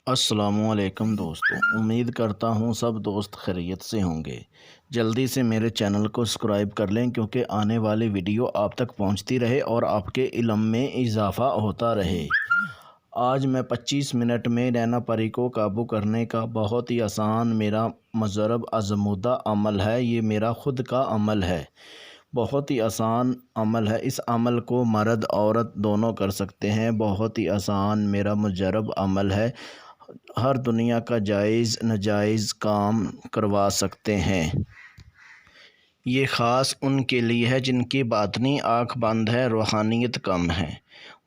अस्सलामु अलैकुम दोस्तों, उम्मीद करता हूँ सब दोस्त खैरियत से होंगे। जल्दी से मेरे चैनल को सब्सक्राइब कर लें क्योंकि आने वाली वीडियो आप तक पहुँचती रहे और आपके इल्म में इजाफ़ा होता रहे। आज मैं 25 मिनट में नैना परी को काबू करने का बहुत ही आसान मेरा मजरब आज़मूदा अमल है। ये मेरा ख़ुद का अमल है, बहुत ही आसान अमल है। इस अमल को मर्द औरत दोनों कर सकते हैं। बहुत ही आसान मेरा मुजरब अमल है। हर दुनिया का जायज़ नाजायज़ काम करवा सकते हैं। ये ख़ास उनके लिए है जिनकी बातनी आँख बंद है, रूहानियत कम है।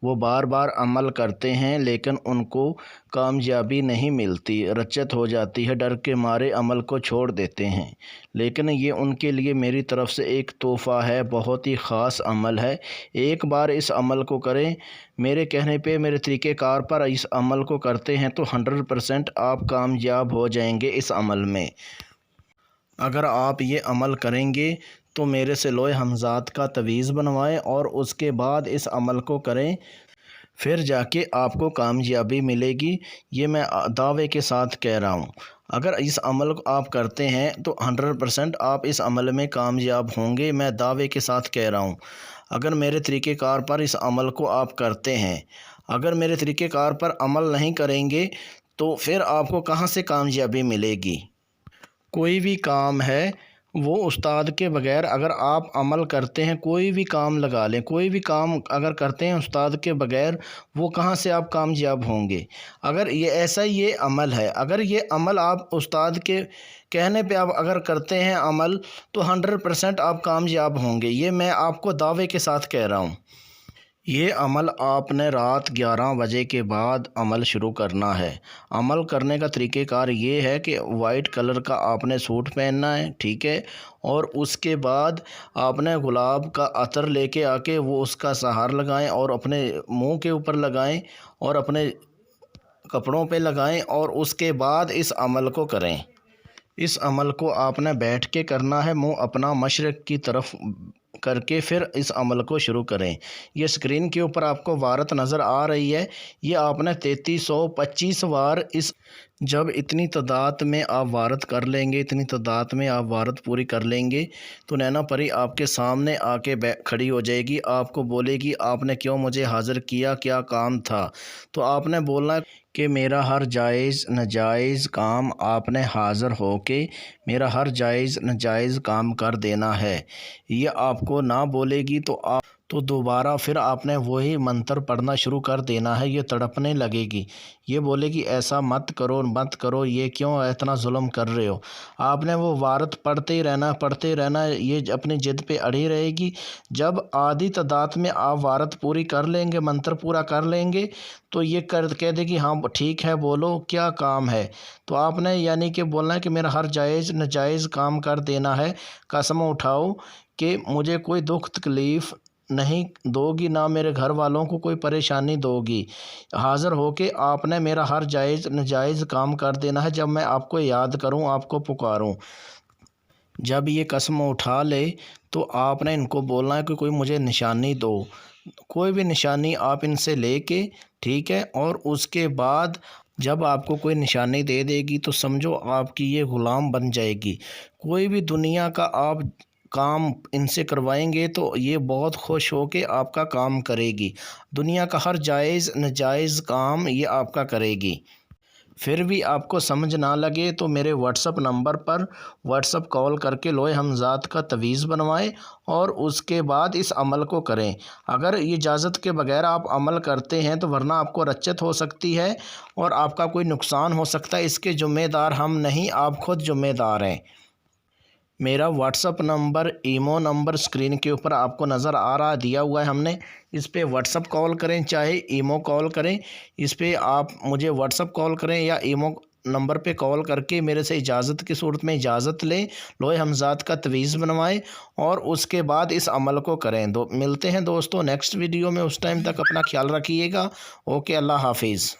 वो बार बार अमल करते हैं लेकिन उनको कामयाबी नहीं मिलती, रचत हो जाती है, डर के मारे अमल को छोड़ देते हैं। लेकिन ये उनके लिए मेरी तरफ से एक तोहफ़ा है, बहुत ही ख़ास अमल है। एक बार इस अमल को करें, मेरे कहने पे, मेरे तरीक़ेकार पर इस अमल को करते हैं तो 100% आप कामयाब हो जाएंगे इस अमल में। अगर आप ये अमल करेंगे तो मेरे से लोहे हमज़ात का तवीज़ बनवाएं और उसके बाद इस अमल को करें, फिर जाके आपको कामयाबी मिलेगी। ये मैं दावे के साथ कह रहा हूँ। अगर इस अमल को आप करते हैं तो 100% आप इस अमल में कामयाब होंगे, मैं दावे के साथ कह रहा हूँ। अगर मेरे तरीक़ेकार पर इस अमल को आप करते हैं, अगर मेरे तरीक़ेकार पर अमल नहीं करेंगे तो फिर आपको कहाँ से कामयाबी मिलेगी। कोई भी काम है वो उस्ताद के बग़ैर अगर आप अमल करते हैं, कोई भी काम लगा लें, कोई भी काम अगर करते हैं उस्ताद के बग़ैर, वो कहाँ से आप कामयाब होंगे। अगर ये ऐसा ये अमल है, अगर ये अमल आप उस्ताद के कहने पे आप अगर करते हैं अमल तो 100% आप कामयाब होंगे। ये मैं आपको दावे के साथ कह रहा हूँ। ये अमल आपने रात 11 बजे के बाद अमल शुरू करना है। अमल करने का तरीक़ेकार ये है कि वाइट कलर का आपने सूट पहनना है, ठीक है। और उसके बाद आपने गुलाब का अतर लेके आके वो उसका सहार लगाएं और अपने मुंह के ऊपर लगाएं और अपने कपड़ों पे लगाएं और उसके बाद इस अमल को करें। इस अमल को आपने बैठ के करना है, मुंह अपना मशरिक़ की तरफ करके फिर इस अमल को शुरू करें। ये स्क्रीन के ऊपर आपको वारत नज़र आ रही है, ये आपने 3325 बार इस जब इतनी तादाद में आप वारत कर लेंगे, इतनी तादाद में आप वारत पूरी कर लेंगे तो नैना परी आपके सामने आके खड़ी हो जाएगी। आपको बोलेगी आपने क्यों मुझे हाज़िर किया, क्या काम था। तो आपने बोलना कि मेरा हर जायज़ नाजायज़ काम आपने हाज़िर हो के मेरा हर जायज़ नाजायज़ काम कर देना है। ये आपको ना बोलेगी तो दोबारा फिर आपने वही मंत्र पढ़ना शुरू कर देना है। ये तड़पने लगेगी, ये बोलेगी ऐसा मत करो मत करो, ये क्यों इतना जुल्म कर रहे हो। आपने वो वारत पढ़ते ही रहना, पढ़ते रहना, ये अपनी ज़िद पे अड़ी रहेगी। जब आधी तादाद में आप वारत पूरी कर लेंगे, मंत्र पूरा कर लेंगे तो ये कह देगी हाँ ठीक है, बोलो क्या काम है। तो आपने यानी कि बोलना है कि मेरा हर जायज़ नाजायज़ काम कर देना है। कसम उठाओ कि मुझे कोई दुख तकलीफ़ नहीं दोगी, ना मेरे घर वालों को कोई परेशानी दोगी। हाज़िर होके आपने मेरा हर जायज़ नाजायज़ काम कर देना है। जब मैं आपको याद करूं, आपको पुकारूं, जब ये कसम उठा ले तो आपने इनको बोलना है कि कोई मुझे निशानी दो, कोई भी निशानी आप इनसे लेके, ठीक है। और उसके बाद जब आपको कोई निशानी दे देगी तो समझो आपकी ये ग़ुलाम बन जाएगी। कोई भी दुनिया का आप काम इनसे करवाएंगे तो ये बहुत खुश हो के आपका काम करेगी। दुनिया का हर जायज़ नाजायज़ काम ये आपका करेगी। फिर भी आपको समझ ना लगे तो मेरे व्हाट्सअप नंबर पर व्हाट्सअप कॉल करके लोहे हमज़ात का तवीज़ बनवाएं और उसके बाद इस अमल को करें। अगर ये इजाज़त के बग़ैर आप अमल करते हैं तो वरना आपको रच्चत हो सकती है और आपका कोई नुकसान हो सकता है। इसके ज़िम्मेदार हम नहीं, आप खुद ज़िम्मेदार हैं। मेरा व्हाट्सअप नंबर, ईमो नंबर स्क्रीन के ऊपर आपको नज़र आ रहा, दिया हुआ है हमने। इस पे व्हाट्सअप कॉल करें चाहे ईमो कॉल करें, इस पे आप मुझे व्हाट्सअप कॉल करें या ईमो नंबर पे कॉल करके मेरे से इजाज़त की सूरत में इजाज़त लें, लोहे हमज़ात का तवीज़ बनवाएं और उसके बाद इस अमल को करें। मिलते हैं दोस्तों नेक्स्ट वीडियो में, उस टाइम तक अपना ख्याल रखिएगा। ओके, अल्लाह हाफिज़।